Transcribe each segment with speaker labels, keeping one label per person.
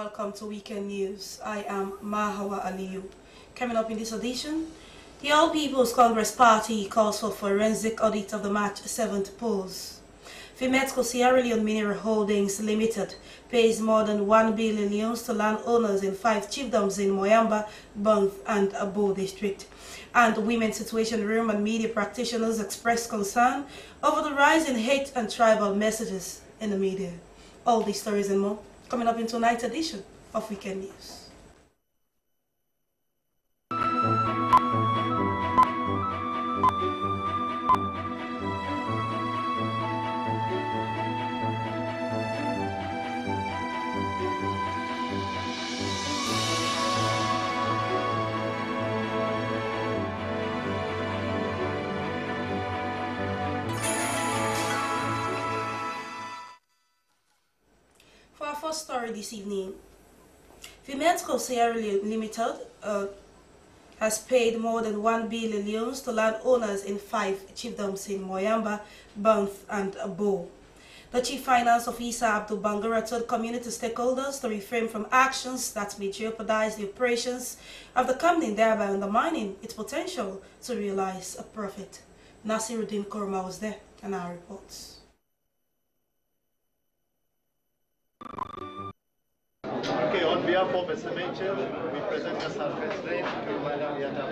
Speaker 1: welcome to Weekend News. I am Mahawa Aliyu. Coming up in this edition, the All People's Congress Party calls for forensic audit of the March 7th polls. Vimetco Sierra Leone Mineral Holdings Limited pays more than 1 billion to landowners in 5 chiefdoms in Moyamba, Banff and Abo district. And Women's Situation Room and media practitioners express concern over the rise in hate and tribal messages in the media. All these stories and more coming up in tonight's edition of Weekend News. For our first story this evening, Vimetco Sierra Leone Limited has paid more than 1 billion to landowners in 5 chiefdoms in Moyamba, Banff and Abo. The Chief Finance Officer Abdul Bangura told community stakeholders to refrain from actions that may jeopardize the operations of the company, thereby undermining its potential to realize a profit. Nasiruddin Korma was there and our reports.
Speaker 2: Okay, on behalf of SMHL, we present a surface rent to Madam Yata.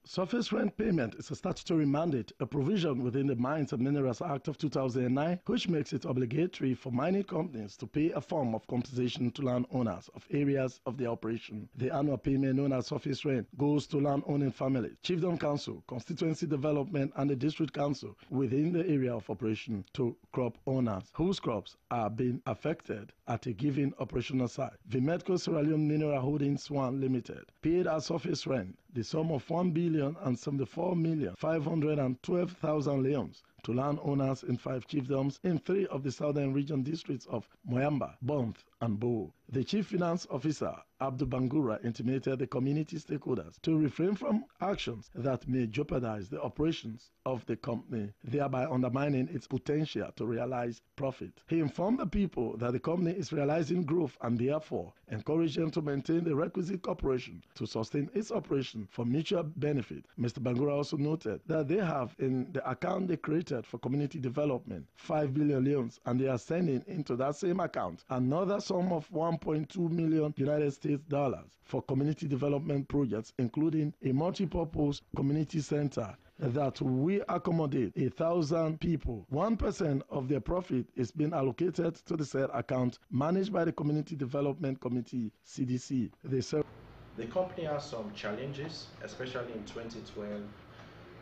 Speaker 3: Surface rent payment is a statutory mandate, a provision within the Mines and Minerals Act of 2009, which makes it obligatory for mining companies to pay a form of compensation to landowners of areas of their operation. The annual payment, known as surface rent, goes to land-owning families, chiefdom council, constituency development, and the district council within the area of operation to crop owners whose crops are being affected at a given operational site. Vimetco Sierra Leone Mineral Holdings 1 Limited paid as surface rent the sum of 1,074,512,000 leones to landowners in 5 chiefdoms in 3 of the southern region districts of Moyamba, Banff, and Bo. The Chief Finance Officer, Abdul Bangura, intimated the community stakeholders to refrain from actions that may jeopardize the operations of the company, thereby undermining its potential to realize profit. He informed the people that the company is realizing growth and therefore encouraged them to maintain the requisite cooperation to sustain its operation for mutual benefit. Mr. Bangura also noted that they have in the account they created for community development 5 billion leones, and they are sending into that same account another sum of 1.2 million United States dollars for community development projects, including a multi-purpose community center that will accommodate 1,000 people. 1% of their profit is being allocated to the said account managed by the Community Development Committee, CDC.
Speaker 4: The company has some challenges, especially in 2012,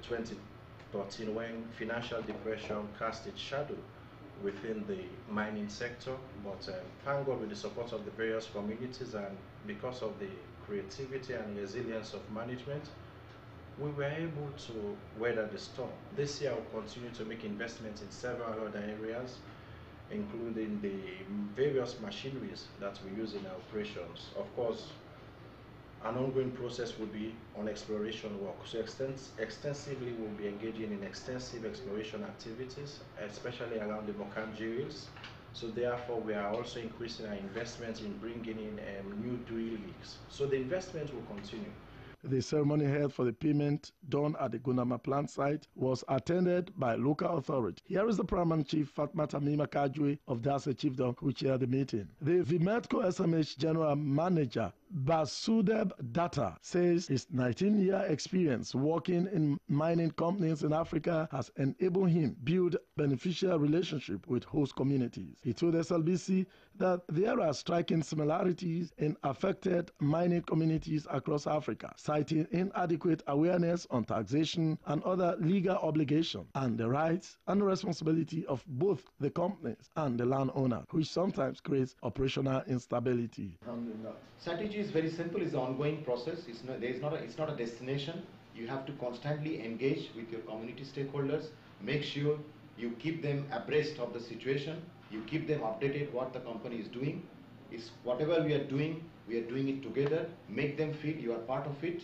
Speaker 4: 2013, when financial depression cast its shadow within the mining sector, but thank God, with the support of the various communities and because of the creativity and resilience of management, we were able to weather the storm. This year we'll continue to make investments in several other areas, including the various machineries that we use in our operations. Of course, an ongoing process will be on exploration work. So extensively we'll be engaging in extensive exploration activities, especially around the Mokamji Hills. So therefore we are also increasing our investment in bringing in new drill rigs. So the investment will continue.
Speaker 3: The ceremony held for the payment done at the Gunama plant site was attended by local authority. Here is the Paramount Chief Fatmata Mima Kajwe of Dase Chiefdom, who chaired the meeting. The Vimetco SMH General Manager Basudeb Data says his 19-year experience working in mining companies in Africa has enabled him build beneficial relationship with host communities. He told SLBC that there are striking similarities in affected mining communities across Africa, citing inadequate awareness on taxation and other legal obligations and the rights and responsibility of both the companies and the landowner, which sometimes creates operational instability.
Speaker 5: Strategy is very simple. It's an ongoing process. It's not a destination. You have to constantly engage with your community stakeholders. Make sure you keep them abreast of the situation. You keep them updated what the company is doing. It's whatever we are doing it together. Make them feel you are part of it.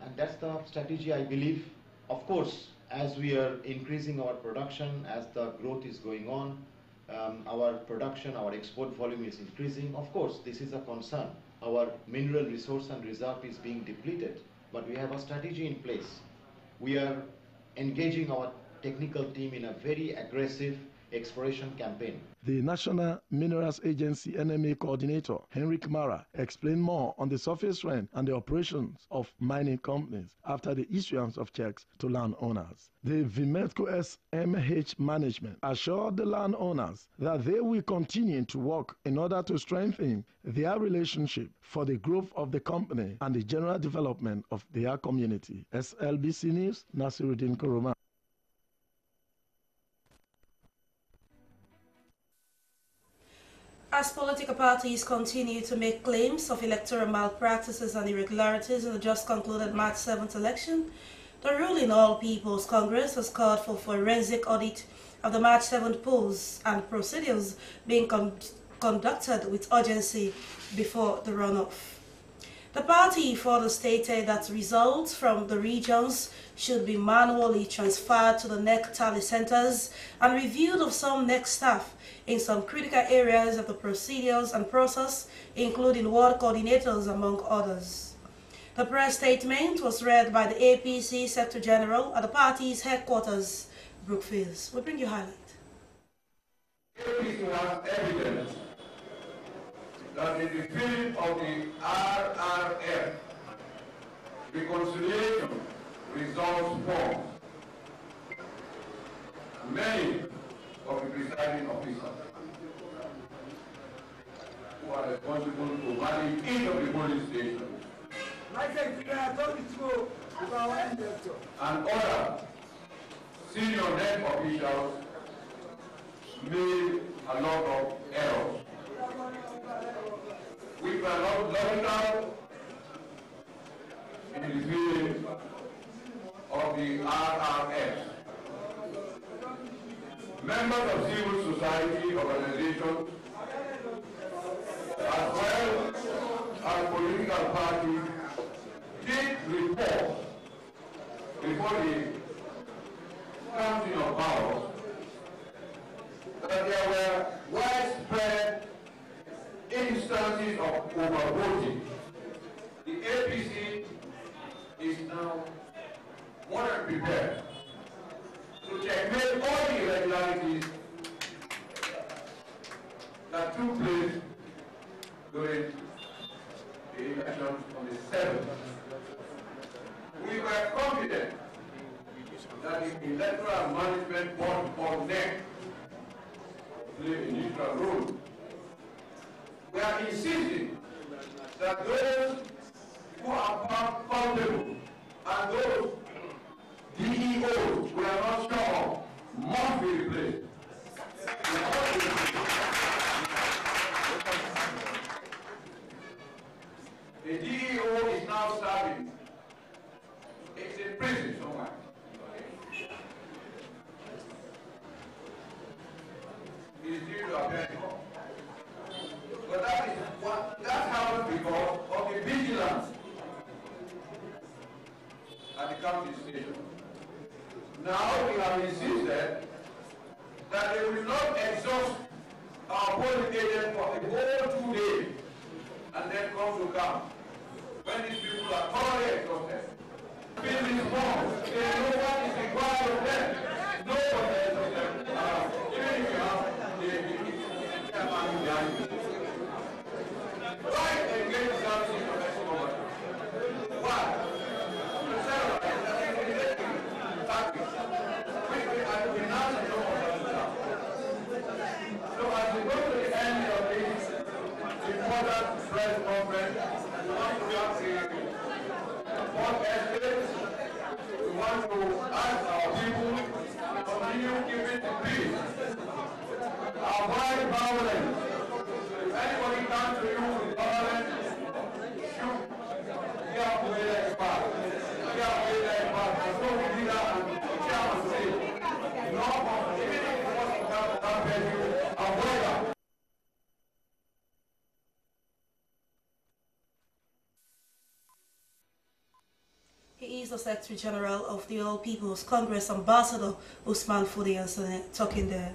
Speaker 5: And that's the strategy, I believe. Of course, as we are increasing our production, as the growth is going on, Our production, our export volume is increasing. Of course, this is a concern. Our mineral resource and reserve is being depleted, but we have a strategy in place. We are engaging our technical team in a very aggressive exploration campaign.
Speaker 3: The National Minerals Agency NMA coordinator, Henrik Mara, explained more on the surface rent and the operations of mining companies after the issuance of checks to landowners. The Vametco SMH management assured the landowners that they will continue to work in order to strengthen their relationship for the growth of the company and the general development of their community. SLBC News, Nasiruddin Koroma.
Speaker 1: As political parties continue to make claims of electoral malpractices and irregularities in the just concluded March 7th election, the ruling All People's Congress has called for forensic audit of the March 7th polls and procedures being conducted with urgency before the runoff. The party further stated that results from the regions should be manually transferred to the NEC tally centers and reviewed of some NEC staff in some critical areas of the procedures and process, including ward coordinators, among others. The press statement was read by the APC Secretary General at the party's headquarters, Brookfield. We bring you highlight.
Speaker 6: APC has evidence that in the field of the RRF, reconciliation results forms, many of the presiding officers who are responsible to manage each of the police stations and other senior NEC officials made a lot of errors. We cannot learn out in the field of the RRF. Members of civil society organizations, as well as political parties, did report before the counting of ballots that there were widespread instances of overvoting. The APC is now more than prepared to checkmate all the irregularities that took place during the elections on the 7th. We were confident that the Electoral Management Board or NEC play a neutral role. We are insisting that those who are found culpable and those DEOs we are not sure of must be replaced. The DEO is now serving. It's in prison somewhere. It is due to appear in court. But that happened because of the vigilance at the county station. Now we have insisted that they will not exhaust our polling agent for the whole 2 days and then come to count. When these people are thoroughly exhausted, fill these forms, they know what is required of them. No one else of them. Even if you have the chairman behind you. Why engage services of government? Why? So as we go to the end of this important press conference, we want to have what estates, we want to ask our people to continue keeping the peace, avoid violence. If anybody comes to you with violence, shoot. You have to be the expert. You have to be the expert. The social leader and the chairman say, no, even if you want to happen, you avoid that.
Speaker 1: He is the Secretary General of the All People's Congress, Ambassador Usman Fudian talking there.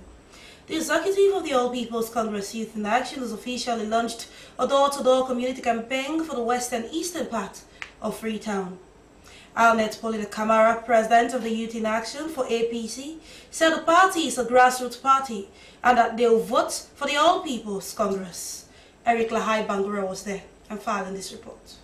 Speaker 1: The executive of the All People's Congress Youth in Action has officially launched a door-to-door community campaign for the western eastern part of Freetown. Alnet Polina Kamara, president of the Youth in Action for APC, said the party is a grassroots party and that they will vote for the All People's Congress. Eric Lahai Bangura was there and filed in this report.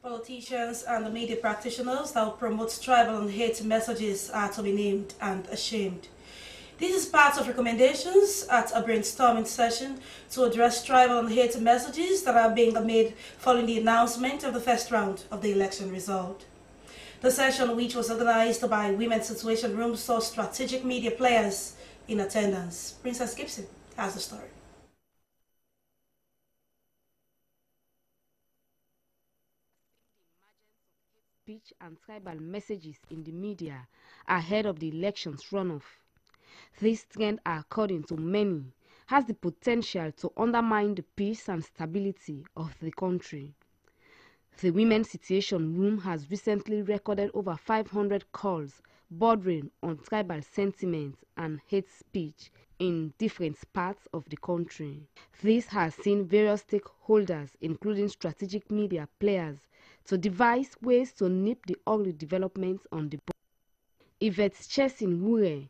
Speaker 1: Politicians and the media practitioners that will promote tribal and hate messages are to be named and ashamed. This is part of recommendations at a brainstorming session to address tribal and hate messages that are being made following the announcement of the first round of the election result. The session, which was organized by Women's Situation Room, saw strategic media players in attendance. Princess Gibson has the story.
Speaker 7: Speech and tribal messages in the media ahead of the election's runoff. This trend, according to many, has the potential to undermine the peace and stability of the country. The Women's Situation Room has recently recorded over 500 calls bordering on tribal sentiment and hate speech in different parts of the country. This has seen various stakeholders, including strategic media players, to devise ways to nip the ugly developments on the board. Yvette Chesin Wure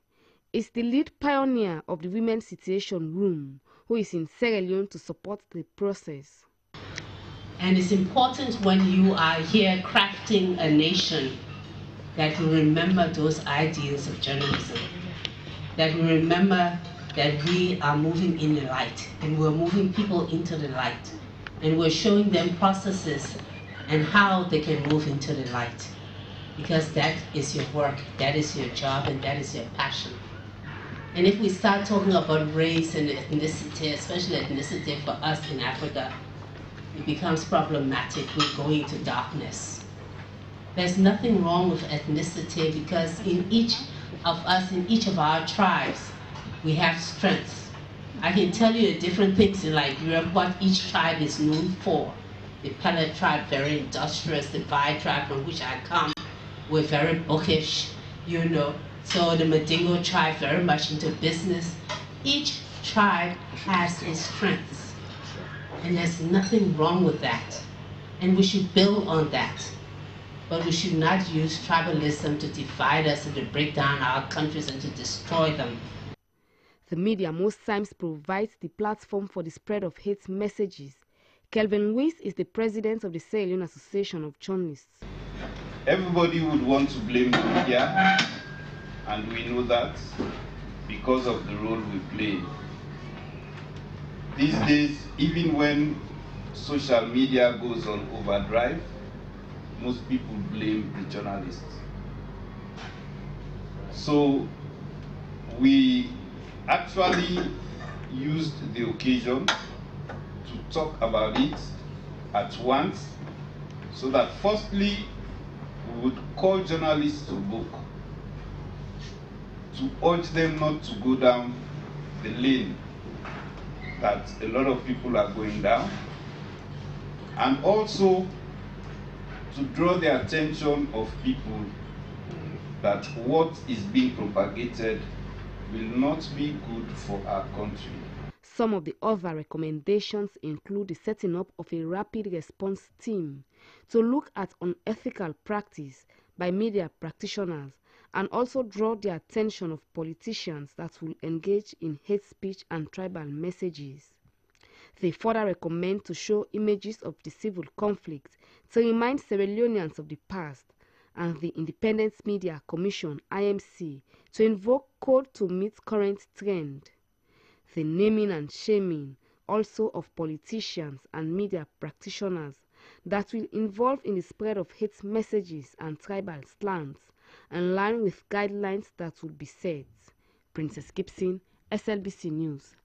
Speaker 7: is the lead pioneer of the Women's Situation Room, who is in Sierra Leone to support the process.
Speaker 8: And it's important when you are here crafting a nation that we remember those ideals of journalism, that we remember that we are moving in the light, and we're moving people into the light, and we're showing them processes and how they can move into the light, because that is your work, that is your job, and that is your passion. And if we start talking about race and ethnicity, especially ethnicity for us in Africa, it becomes problematic. We're going to darkness. There's nothing wrong with ethnicity because in each of us, in each of our tribes, we have strengths. I can tell you the different things in Liberia, what each tribe is known for. The Pellet tribe, very industrious. The Vai tribe, from which I come, we're very bookish, you know. So the Madingo tribe, very much into business. Each tribe has its strengths, and there's nothing wrong with that. And we should build on that. But we should not use tribalism to divide us and to break down our countries and to destroy them.
Speaker 7: The media most times provides the platform for the spread of hate messages. Kelvin Weiss is the president of the Sierra Leone Association of Journalists.
Speaker 9: Everybody would want to blame the media, and we know that because of the role we play. These days, even when social media goes on overdrive, most people blame the journalists. So we actually used the occasion to talk about it at once, so that firstly, we would call journalists to book, to urge them not to go down the lane that a lot of people are going down, and also to draw the attention of people that what is being propagated will not be good for our country.
Speaker 7: Some of the other recommendations include the setting up of a rapid response team to look at unethical practice by media practitioners and also draw the attention of politicians that will engage in hate speech and tribal messages. They further recommend to show images of the civil conflict to remind Sierra Leoneans of the past, and the Independent Media Commission (IMC) to invoke code to meet current trend. The naming and shaming also of politicians and media practitioners that will involve in the spread of hate messages and tribal slangs, in line with guidelines that will be set. Princess Gibson, SLBC News.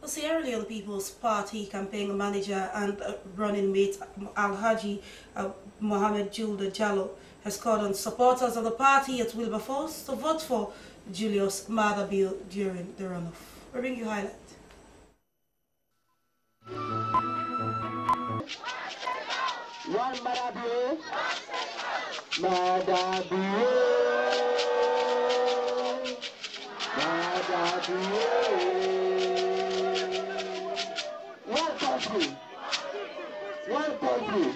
Speaker 1: The Sierra Leone People's Party campaign manager and running mate Alhaji Mohamed Julda Jallo has called on supporters of the party at Wilberforce to vote for Julius Maada Bio during the runoff. We bring you highlight.
Speaker 10: One Maada Bio, Maada Bio, Maada Bio. One country.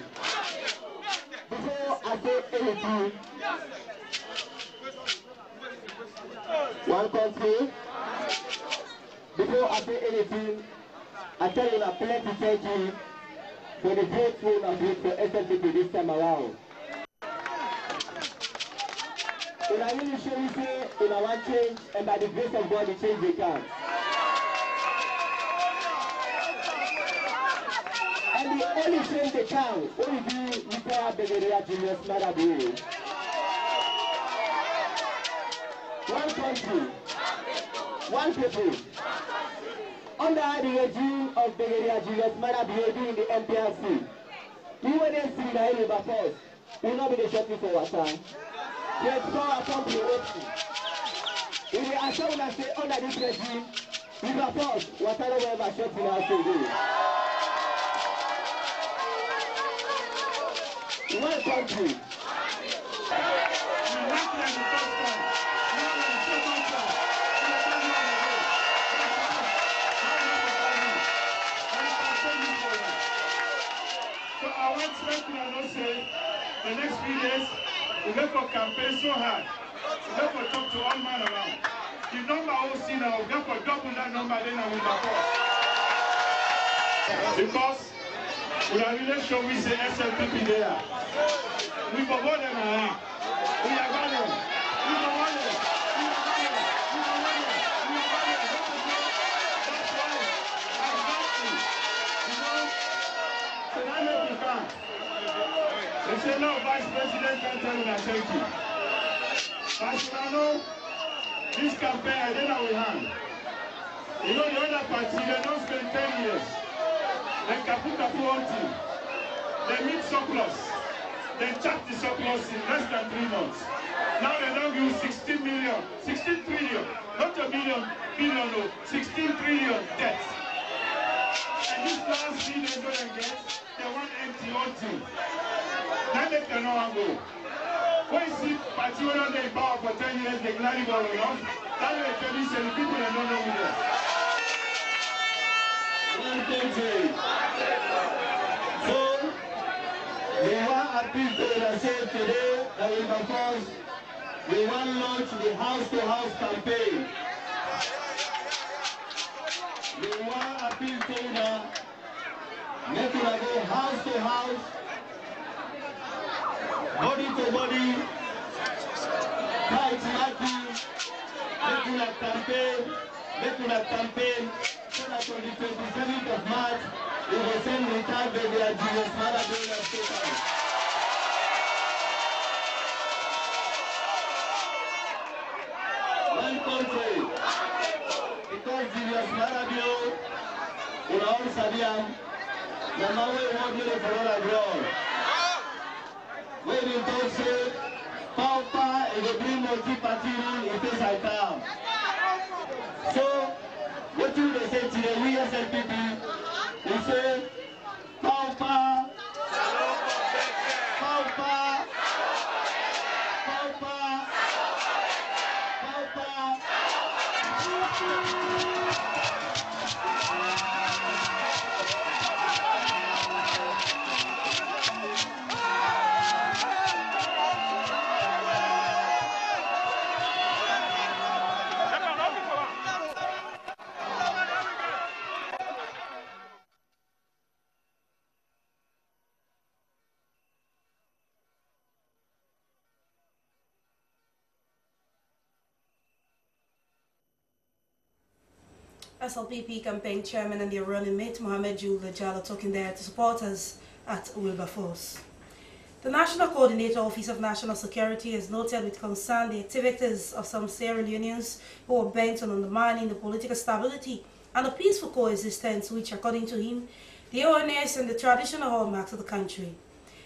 Speaker 10: Before I say anything, one country. Before I say anything, I tell you that plenty thank you for the grateful and vote for SLPP this time around. And I really show you say in our change, and by the grace of God, the change they can. And the only change they can, only do require Brigadier Julius Maada Bio. One country, one people. Under the regime of Brigadier Julius Maada Bio during the MPRC, we wouldn't see the Wilberforce will not be the shopping for water. They saw a company open. We will assure that say under this regime, Wilberforce water will ever shut in our today. One country.
Speaker 6: So I want to say the next few days, we go for campaign so hard. We go for talk to all man around. The number I will see now, we go for double that number, then I will because we are really sure we say SLPP there. We forgot them around. We are going. We forgot them. They say no, Vice President can't tell me I thank you. But know, this campaign I did not with hand. You know the other party, they don't spend 10 years.
Speaker 11: then kapu hunting, then meat surplus, then chop the surplus in less than 3 months. Now they don't give 16 trillion, not a billion, no, 16 trillion debt. And this last thing they go and get, they want empty hunting. Now they cannot go. When you see Patriot in power for 10 years, they gladly go enough. That way tell you, the people that don't know who they are.
Speaker 10: So, we want to appeal to the state today that we want to launch the house-to-house campaign. We want to appeal to the make it go house-to-house, body-to-body, tight-lucky, make a campaign, so that on the 27th of March, we will send retired Brigadier Julius Maradona State House. One country, because Julius Maradona, in all Sabian, the Maui won't do it for all abroad. When you don't say, Papa is a green multi-party rule, it is I come. So, what do they say to the we SLPP? They say, Papa, Papa, Papa, Papa.
Speaker 1: SLPP campaign chairman and their running mate Mohamed Jul Jallo talking there to supporters at Wilberforce. The National Coordinator Office of National Security has noted with concern the activities of some Sierra Leoneans who are bent on undermining the political stability and the peaceful coexistence which, according to him, the ONS and the traditional hallmarks of the country.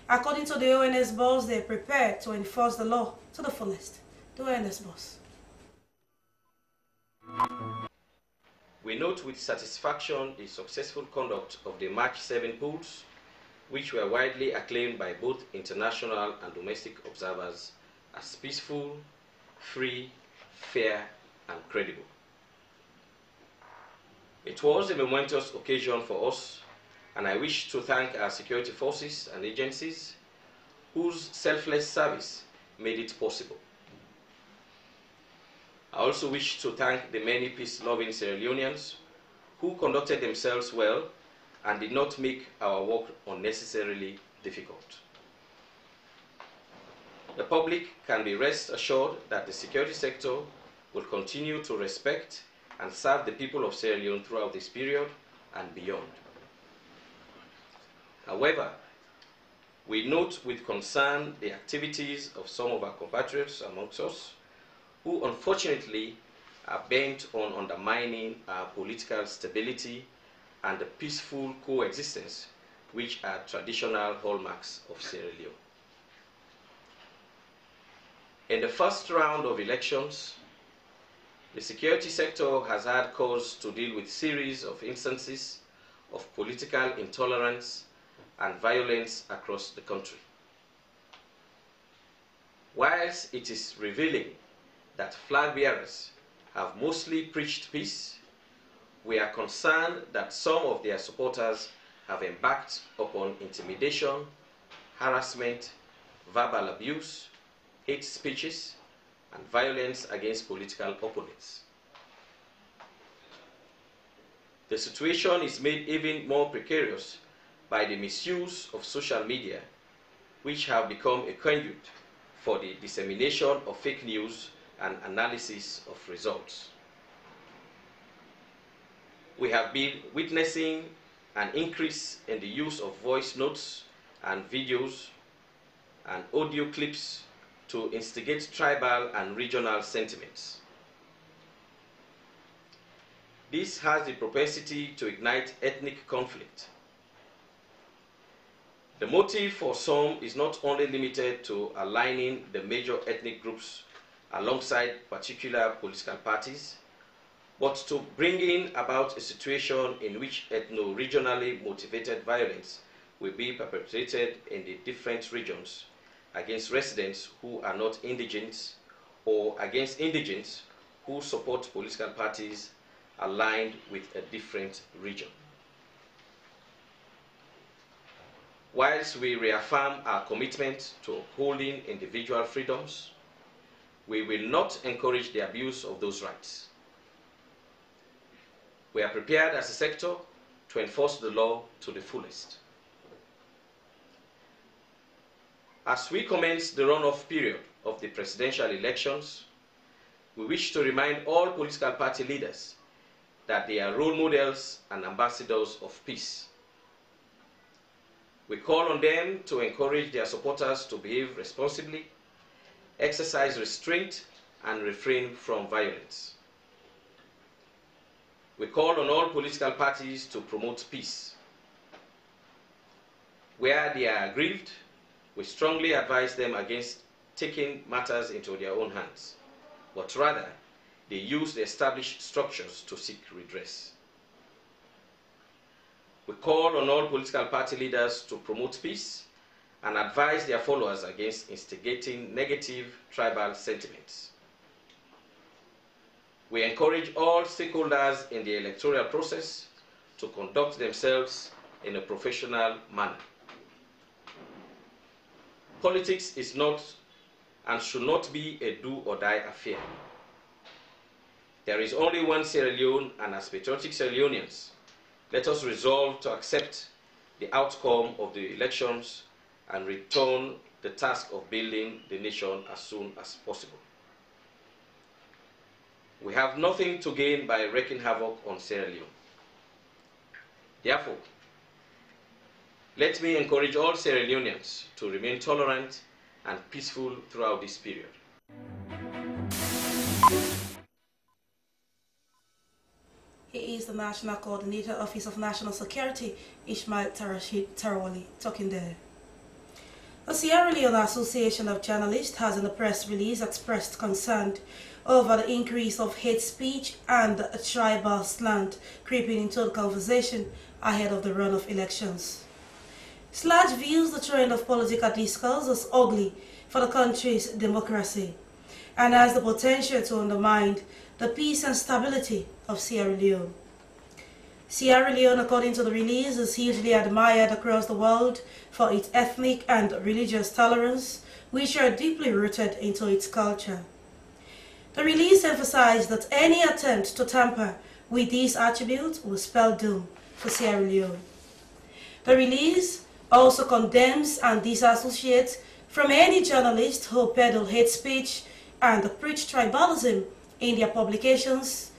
Speaker 1: According to the ONS boss, they are prepared to enforce the law to the fullest. The ONS boss.
Speaker 12: We note with satisfaction the successful conduct of the March 7 polls, which were widely acclaimed by both international and domestic observers as peaceful, free, fair, and credible. It was a momentous occasion for us, and I wish to thank our security forces and agencies whose selfless service made it possible. I also wish to thank the many peace-loving Sierra Leoneans who conducted themselves well and did not make our work unnecessarily difficult. The public can be rest assured that the security sector will continue to respect and serve the people of Sierra Leone throughout this period and beyond. However, we note with concern the activities of some of our compatriots amongst us who unfortunately are bent on undermining our political stability and the peaceful coexistence which are traditional hallmarks of Sierra Leone. In the first round of elections, the security sector has had cause to deal with a series of instances of political intolerance and violence across the country. Whilst it is revealing that flag bearers have mostly preached peace, we are concerned that some of their supporters have embarked upon intimidation, harassment, verbal abuse, hate speeches, and violence against political opponents. The situation is made even more precarious by the misuse of social media, which have become a conduit for the dissemination of fake news and analysis of results. We have been witnessing an increase in the use of voice notes and videos and audio clips to instigate tribal and regional sentiments. This has the propensity to ignite ethnic conflict The motive for some is not only limited to aligning the major ethnic groups alongside particular political parties, but to bringing about a situation in which ethno-regionally motivated violence will be perpetrated in the different regions against residents who are not indigents or against indigents who support political parties aligned with a different region. Whilst we reaffirm our commitment to upholding individual freedoms, we will not encourage the abuse of those rights. We are prepared as a sector to enforce the law to the fullest. As we commence the runoff period of the presidential elections, we wish to remind all political party leaders that they are role models and ambassadors of peace. We call on them to encourage their supporters to behave responsibly, exercise restraint, and refrain from violence. We call on all political parties to promote peace. Where they are aggrieved, we strongly advise them against taking matters into their own hands, but rather they use the established structures to seek redress. We call on all political party leaders to promote peace and advise their followers against instigating negative tribal sentiments. We encourage all stakeholders in the electoral process to conduct themselves in a professional manner. Politics is not and should not be a do-or-die affair. There is only one Sierra Leone, and as patriotic Sierra Leoneans, let us resolve to accept the outcome of the elections and return the task of building the nation as soon as possible. We have nothing to gain by wreaking havoc on Sierra Leone. Therefore, let me encourage all Sierra Leoneans to remain tolerant and peaceful throughout this period.
Speaker 1: He is the National Coordinator, Office of National Security, Ismail Tarawali, talking there. The Sierra Leone Association of Journalists has in a press release expressed concern over the increase of hate speech and tribal slant creeping into the conversation ahead of the runoff elections. SLAJ views the trend of political discourse as ugly for the country's democracy and has the potential to undermine the peace and stability of Sierra Leone. Sierra Leone, according to the release, is hugely admired across the world for its ethnic and religious tolerance, which are deeply rooted into its culture. The release emphasized that any attempt to tamper with these attributes will spell doom for Sierra Leone. The release also condemns and disassociates from any journalist who peddle hate speech and preach tribalism in their publications,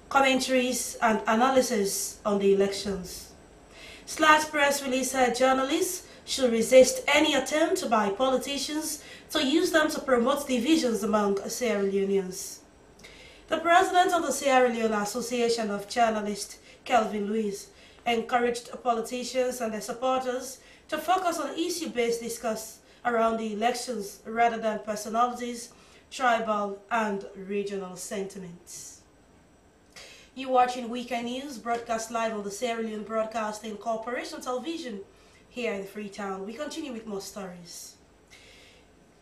Speaker 1: commentaries, and analysis on the elections. SLAJ press release said journalists should resist any attempt by politicians to use them to promote divisions among Sierra Leoneans. The president of the Sierra Leone Association of Journalists, Kelvin Lewis, encouraged politicians and their supporters to focus on issue-based discourse around the elections rather than personalities, tribal and regional sentiments. You're watching Weekend News, broadcast live on the Sierra Leone Broadcasting Corporation Television here in Freetown. We continue with more stories.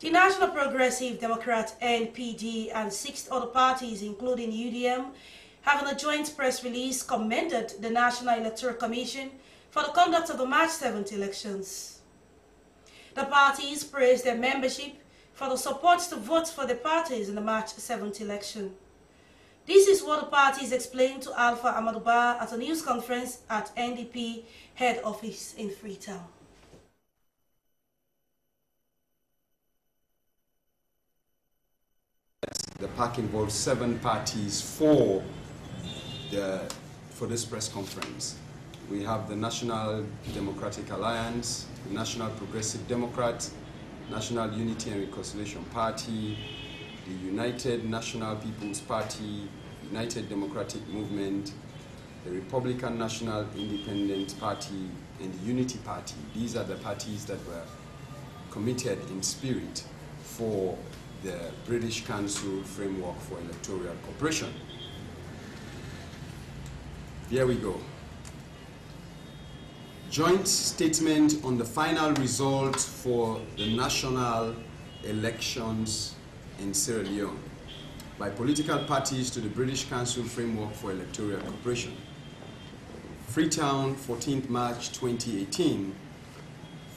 Speaker 1: The National Progressive Democrat NPD and 6 other parties, including UDM, have in a joint press release commended the National Electoral Commission for the conduct of the March 7th elections. The parties praised their membership for the support to vote for the parties in the March 7th election. This is what the parties explained to Alpha Amadouba at a news conference at NDP head office in Freetown.
Speaker 13: The PAC involves 7 parties for this press conference. We have the National Democratic Alliance, the National Progressive Democrat, National Unity and Reconciliation Party, the United National People's Party, United Democratic Movement, the Republican National Independent Party, and the Unity Party. These are the parties that were committed in spirit for the British Council Framework for Electoral Cooperation. Here we go. Joint statement on the final result for the national elections in Sierra Leone by political parties to the British Council Framework for Electoral Cooperation. Freetown, 14th March 2018.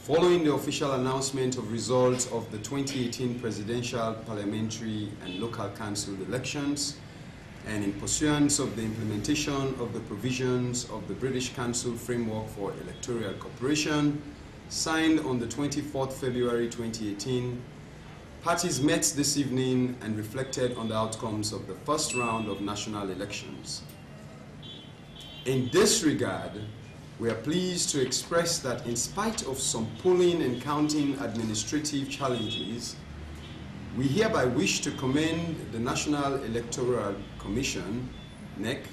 Speaker 13: Following the official announcement of results of the 2018 presidential, parliamentary, and local council elections, and in pursuance of the implementation of the provisions of the British Council Framework for Electoral Cooperation, signed on the 24th February 2018, parties met this evening and reflected on the outcomes of the first round of national elections. In this regard, we are pleased to express that in spite of some polling and counting administrative challenges, we hereby wish to commend the National Electoral Commission, NEC,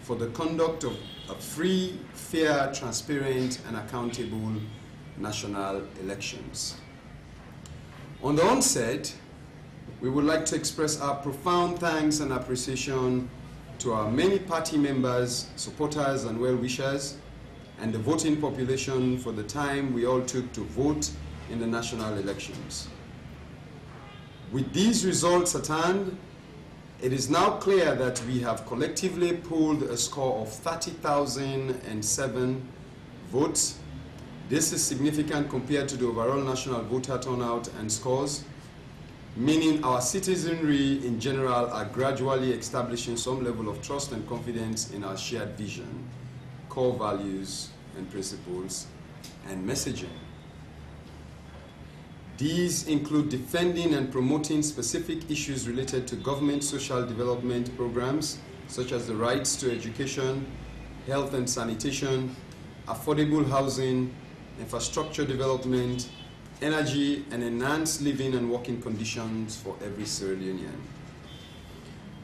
Speaker 13: for the conduct of a free, fair, transparent, and accountable national elections. On the onset, we would like to express our profound thanks and appreciation to our many party members, supporters, and well-wishers, and the voting population for the time we all took to vote in the national elections. With these results at hand, it is now clear that we have collectively polled a score of 30,007 votes. This is significant compared to the overall national voter turnout and scores, meaning our citizenry in general are gradually establishing some level of trust and confidence in our shared vision, core values and principles, and messaging. These include defending and promoting specific issues related to government social development programs, such as the rights to education, health and sanitation, affordable housing, infrastructure development, energy, and enhanced living and working conditions for every Sierra Leonean.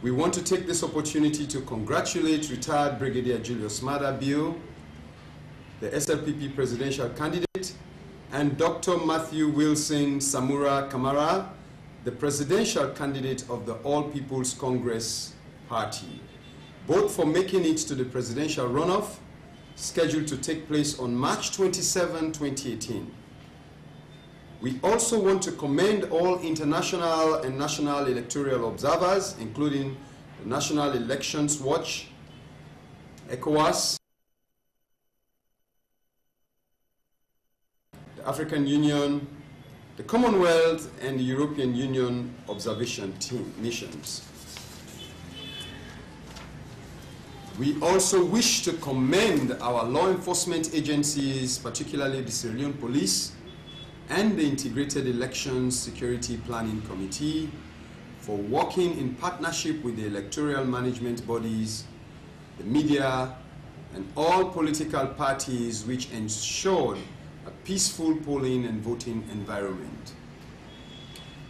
Speaker 13: We want to take this opportunity to congratulate retired Brigadier Julius Maada Bio, the SLPP presidential candidate, and Dr. Matthew Wilson Samura Kamara, the presidential candidate of the All People's Congress Party, both for making it to the presidential runoff, scheduled to take place on March 27, 2018. We also want to commend all international and national electoral observers, including the National Elections Watch, ECOWAS, the African Union, the Commonwealth, and the European Union observation missions. We also wish to commend our law enforcement agencies, particularly the Sierra Leone Police and the Integrated Elections Security Planning Committee, for working in partnership with the electoral management bodies, the media, and all political parties, which ensured a peaceful polling and voting environment.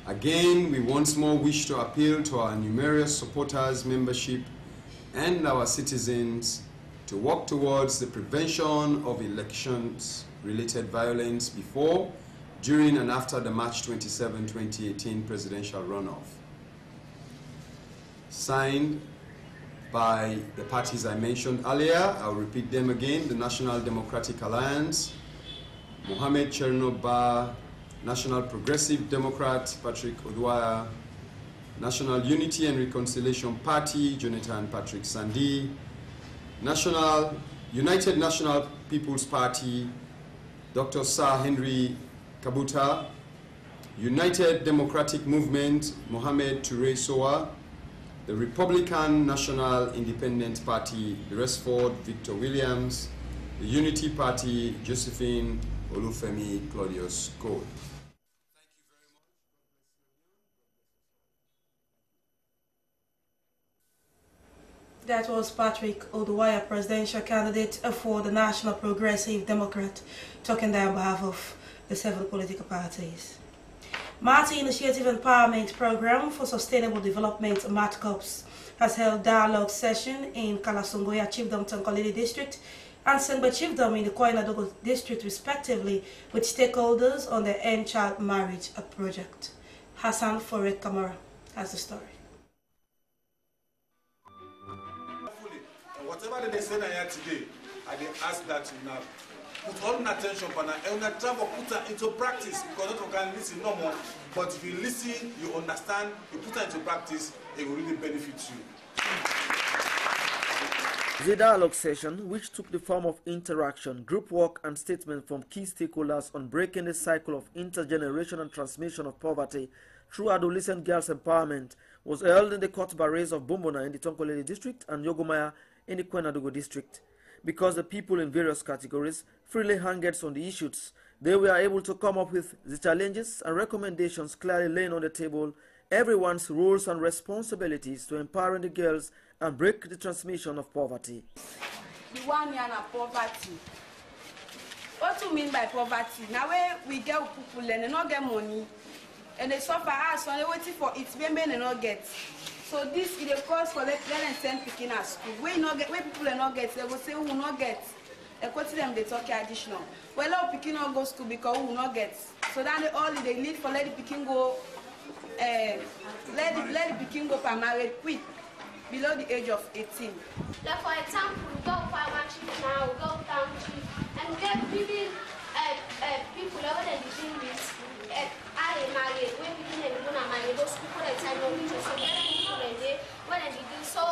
Speaker 13: Again, we once more wish to appeal to our numerous supporters, membership, and our citizens to work towards the prevention of elections-related violence before, during, and after the March 27, 2018 presidential runoff. Signed by the parties I mentioned earlier, I'll repeat them again: the National Democratic Alliance, Mohamed Cherno Ba, National Progressive Democrat, Patrick Oduaya, National Unity and Reconciliation Party, Jonathan Patrick Sandi, United National People's Party, Dr. Sir Henry Kabuta, United Democratic Movement, Mohamed Toure Sowa, the Republican National Independent Party, Beresford Victor Williams, the Unity Party, Josephine Olufemi Claudius Cole.
Speaker 1: That was Patrick Oduaya, presidential candidate for the National Progressive Democrat, talking there on behalf of the 7 political parties. Marty Initiative Empowerment Program for Sustainable Development, MATCOPS, has held dialogue session in Kalasongoya Chiefdom Tonkolili District and Sengbe Chiefdom in the Koinadogo District respectively with stakeholders on the End Child Marriage project. Hassan Foret Kamara has the story.
Speaker 14: Whatever they say here today, I did ask that you now put all attention for now and try to put that into practice because not can listen no more. But if you listen, you understand, you put that into practice, it will really benefit you.
Speaker 15: The dialogue session, which took the form of interaction, group work and statements from key stakeholders on breaking the cycle of intergenerational transmission of poverty through adolescent girls' empowerment, was held in the court barrays of Bombona in the Tonkolili district and Yogomaya in the Koinadogo district. Because the people in various categories freely hanged on the issues, they were able to come up with the challenges and recommendations clearly laying on the table everyone's roles and responsibilities to empowering the girls and break the transmission of poverty.
Speaker 16: The 1 year of poverty. What do you mean by poverty? Now we get people and they not get money, and they suffer us when they waiting for it, women and not get. So this is the cause for them and send picking at school. Where people are not get, they will say we will not get. They go to them, they talk additional. Well, a lot of picking not go school because we will not get. So then they need for let the picking go. Let the picking go for married quick below the age of 18.
Speaker 17: Like for example, we go farmer chief now, we go town chief, and we get people over there doing this. I married when we didn't even marry those people that time of which so when they do so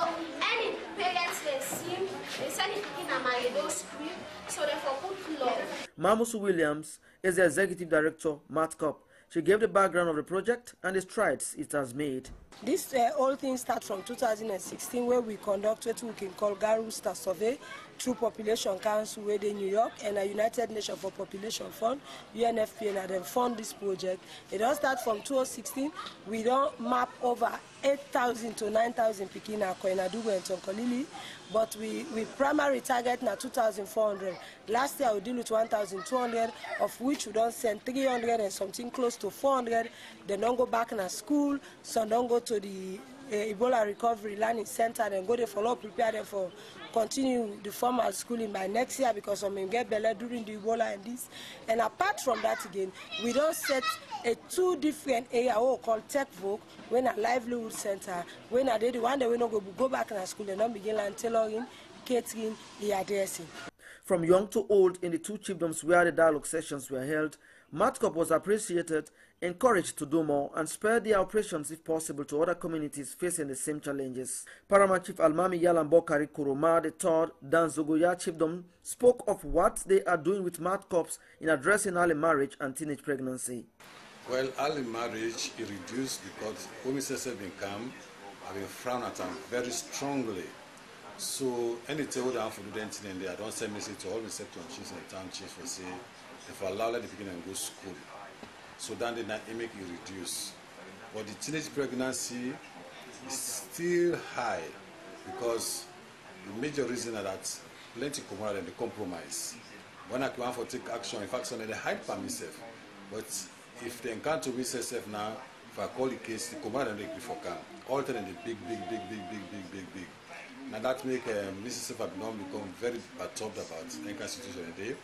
Speaker 17: any parents they see they send it in marry those people so therefore put law.
Speaker 15: Mamusu Williams is the executive director, MatCop. She gave the background of the project and the strides it has made.
Speaker 18: This whole thing starts from 2016 where we conduct what we can call Garusta survey through Population Council where in New York and a United Nations for Population Fund, UNFPA, and then fund this project. It all starts from 2016. We don't map over 8,000 to 9,000 Pikina, Koinadogo and Tonkolili, but we primarily target now 2,400. Last year we deal with 1,200, of which we don't send 300 and something close to 400. They don't go back in school, some don't go to the Ebola Recovery Learning Center and go there for all prepare them for continue the formal schooling by next year because of get belly during the Ebola and this. And apart from that again, we don't set two different areas called Tech Vogue, when a livelihood center, when a day the one day we don't go back in school and don't begin learn tailoring, catering, hairdressing.
Speaker 15: From young to old in the two chiefdoms where the dialogue sessions were held, MatCop was appreciated, encouraged to do more and spread their operations if possible to other communities facing the same challenges. Paramount Chief Almami Yalambokari Kuroma III, Danzogoya Chiefdom, spoke of what they are doing with MatCops in addressing early marriage and teenage pregnancy.
Speaker 19: Well, early marriage is reduced because women's income have been frowned at very strongly. So anything we have to do anything there, I don't send message to all the sector chiefs and town chiefs for say if I allow the beginning and go to school. So then the dynamic is reduced. But the teenage pregnancy is still high because the major reason is that plenty come out and they compromise. When I come out for take action, in fact, some of them hide by myself. But if they encounter me self now, if I call the case, they come out and they before come. All the big. Now that make Mrs. Have become very perturbed about the kind of situation today.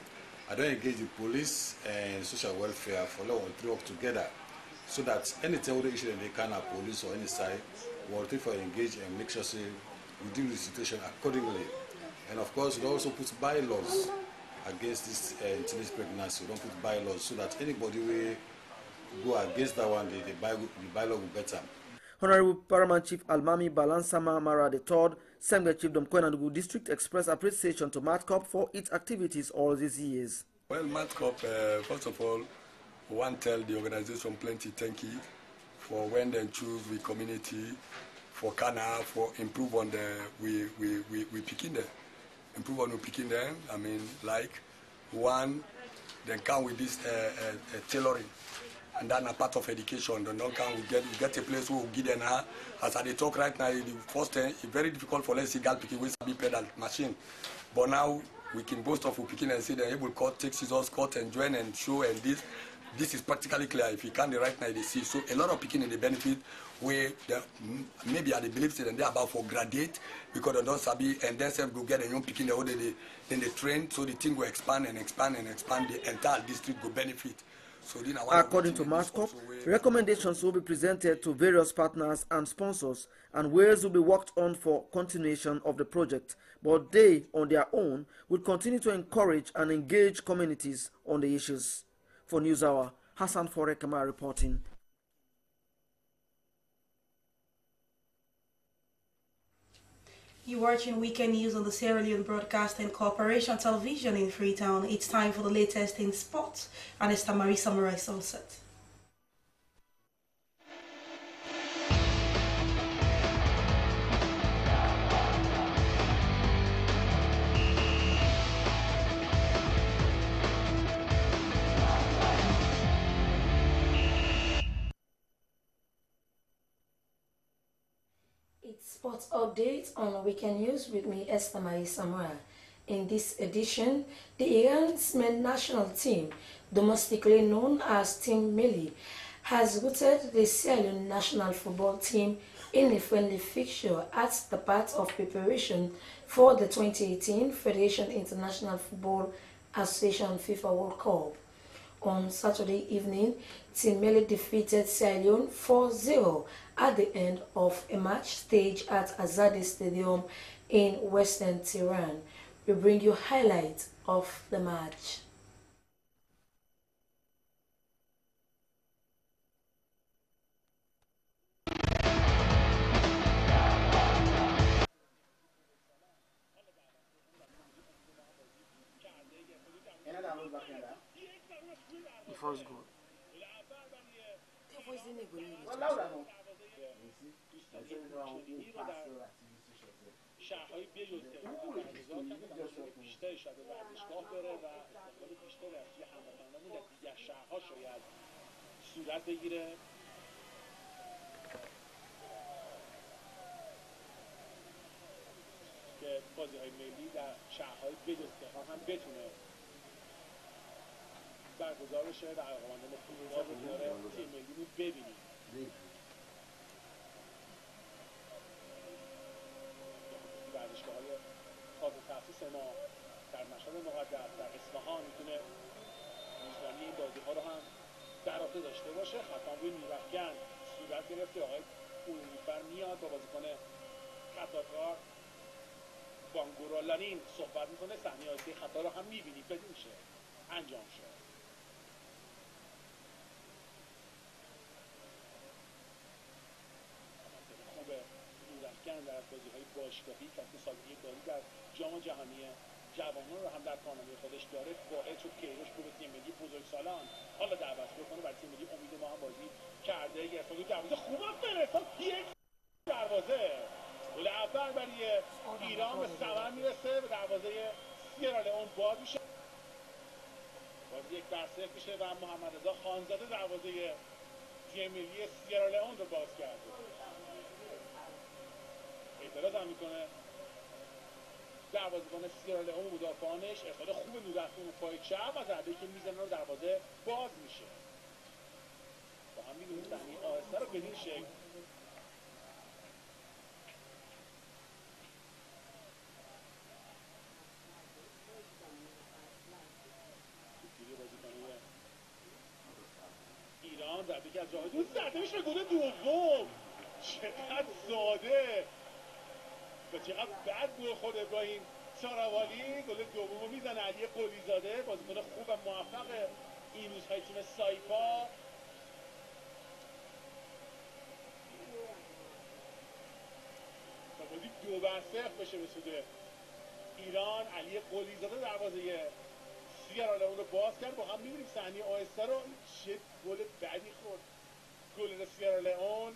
Speaker 19: I don't engage the police and social welfare for law and work together so that anything we issue they can have police or any side, we'll try to engage and make sure say we deal with the situation accordingly. And of course, we also put bylaws against this teenage pregnancy. We don't put bylaws so that anybody will go against that one, the bylaw will better.
Speaker 15: Honorable Paramount Chief Almami Balansama Mara III, Sengbe Chiefdom Koinadogo District expressed appreciation to MatCop for its activities all these years.
Speaker 20: Well, MatCop, first of all, we want to tell the organization plenty thank you for when they choose the community for Kana, for improve on the we picking them. Improve on we picking them. I mean, like one, then come with this tailoring. And then a part of education, then don't come, we get a place where we give them now. As I talk right now, the first thing, it's very difficult for let's see girl picking with a pedal machine. But now we can boast of picking and say they're able to cut, take scissors, cut and join and show and this. this is practically clear. If you can the right now, they see. So a lot of picking in the benefit where maybe at the belief state and they're about for graduate because they don't sabi and then self go get a young picking the other day, then they train so the thing will expand and expand and expand. The entire district will benefit. So
Speaker 15: according to Mascop, recommendations will be presented to various partners and sponsors, and ways will be worked on for continuation of the project. But they, on their own, will continue to encourage and engage communities on the issues. For NewsHour, Hassan Forekama reporting.
Speaker 1: You're watching Weekend News on the Sierra Leone Broadcasting Corporation Television in Freetown. It's time for the latest in sports, and Esther Marie summarizes all set.
Speaker 21: Sports updates on Weekend News with me, Esther Marie Samuel. In this edition, the Iran's men national team, domestically known as Team Melli, has routed the Sierra Leone national football team in a friendly fixture as the part of preparation for the 2018 Federation International Football Association FIFA World Cup. On Saturday evening, Team Melli defeated Sierra Leone 4-0 at the end of a match staged at Azadi Stadium in western Tehran. We bring you highlights of the match.
Speaker 18: The first goal.
Speaker 22: شهرهای بجز بیشتری شده ورزشگاه بره و استقبال بیشتری از سوی هموطنانمون در دیگر شهرها شاید صورت بگیره. که بازی‌های ملی در شهرهای بجز تهران هم بتونه برگزار بشه و علاقه‌مندان فوتبال رو کنار تیم ملی ببینیم. ورزشگاه‌های خاص تخصیص ما در مشهد مقدس در اصفهان میتونه میزبانی این بازی‌ها رو هم در آغوش داشته باشه. خطابی نیوفگن صورت گرفته، آقای اونیفر میاد با بازیکن خطاکار بانگورالانین صحبت میکنه، صحنه آیسته خطا رو هم میبینید بدون شه انجام شد. خوبه نیوفگن در بازی‌های باشگاهی که سالگی بازی در جام جهانی جوانان رو هم در کارنامه خودش داره. باعث شد کیروش رو به تیم ملی بزرگسالان حالا دعوت بکنه. برای تیم ملی امید ما هم بازی کرده. یه اصلا دروازه خوب فرستاد، یک دروازه گل اول برای ایران به ثمر میرسه. به دروازه سیرا لئون باز میشه، بازی 1-0 میشه و محمد رضا خانزاده دروازه تیم ملی سیرا لئون رو باز کرده. اعتراض هم میکنه دروازه‌بان سیرا لئون، مدافعانش ارسال خوب نورافکن پای چپ و ضربه‌ای که میزنه رو دروازه باز میشه. با هم می‌بینیم صحنه آهسته رو بدین شکل ایران ضربه‌ای که از راه دور زده میشه. گل دوم چقدر ساده و چقدر بد گل خود ابراهیم چاراوالی. گل دوم رو میزنه علی قلیزاده، بازیکن خوب و موفق این روزهای تیم سایپا. و بازی 2-0 بشه به سود ایران. علی قلیزاده دروازه سیرا لئون رو باز کرد. با هم می‌بینیم صحنه آهسته رو. چه گل بدی خورد گل سیرا لئون.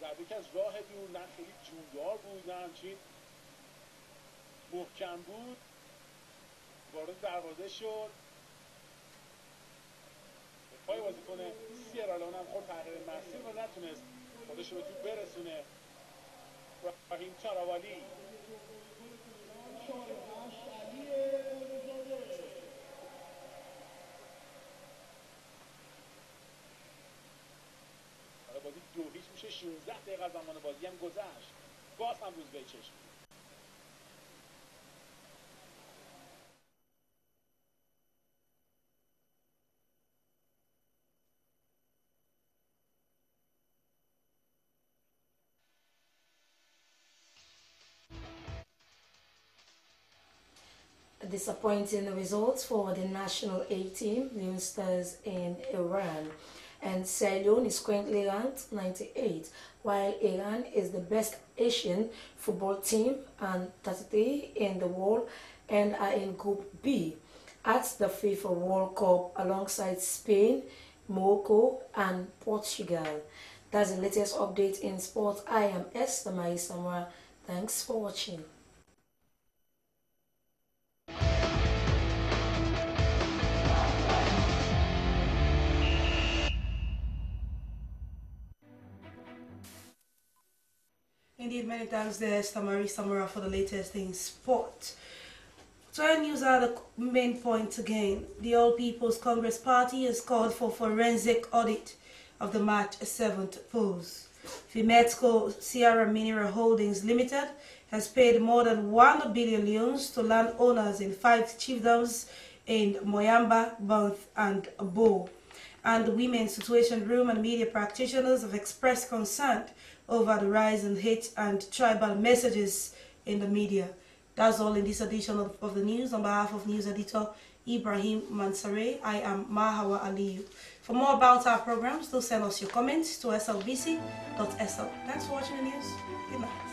Speaker 22: ضربه‌ای که از راه دور نه خیلی جوندار بود نه همچین محکم بود، وارد دروازه شد. به پای بازیکن سیرا لئون هم خورد. تغییر مسیر رو نتونست خودش رو به توپ برسونه. ابراهیم چاراوالی گوشه 16 دقیقه از زمان بازی هم گذشت. باز هم روزبه چشم.
Speaker 21: Disappointing results for the national A team, Leon Stars in Iran. And Sierra Leone is currently ranked 98, while Iran is the best Asian football team and 33 in the world and are in Group B at the FIFA World Cup alongside Spain, Morocco and Portugal. That's the latest update in sport. I am Esther Samara. Thanks for watching.
Speaker 1: Indeed, many thanks there, Samara, for the latest in sport. So news are the main points again. The All People's Congress Party has called for forensic audit of the March 7th polls. Fimetco Sierra Mineral Holdings Limited has paid more than 1 billion loans to landowners in 5 chiefdoms in Moyamba, Banff and Bo. And the Women's Situation Room and media practitioners have expressed concern over the rise in hate and tribal messages in the media. That's all in this edition of the news. On behalf of news editor Ibrahim Mansare, I am Mahawa Aliyu. For more about our programs, do send us your comments to slbc.sl. Thanks for watching the news. Good night.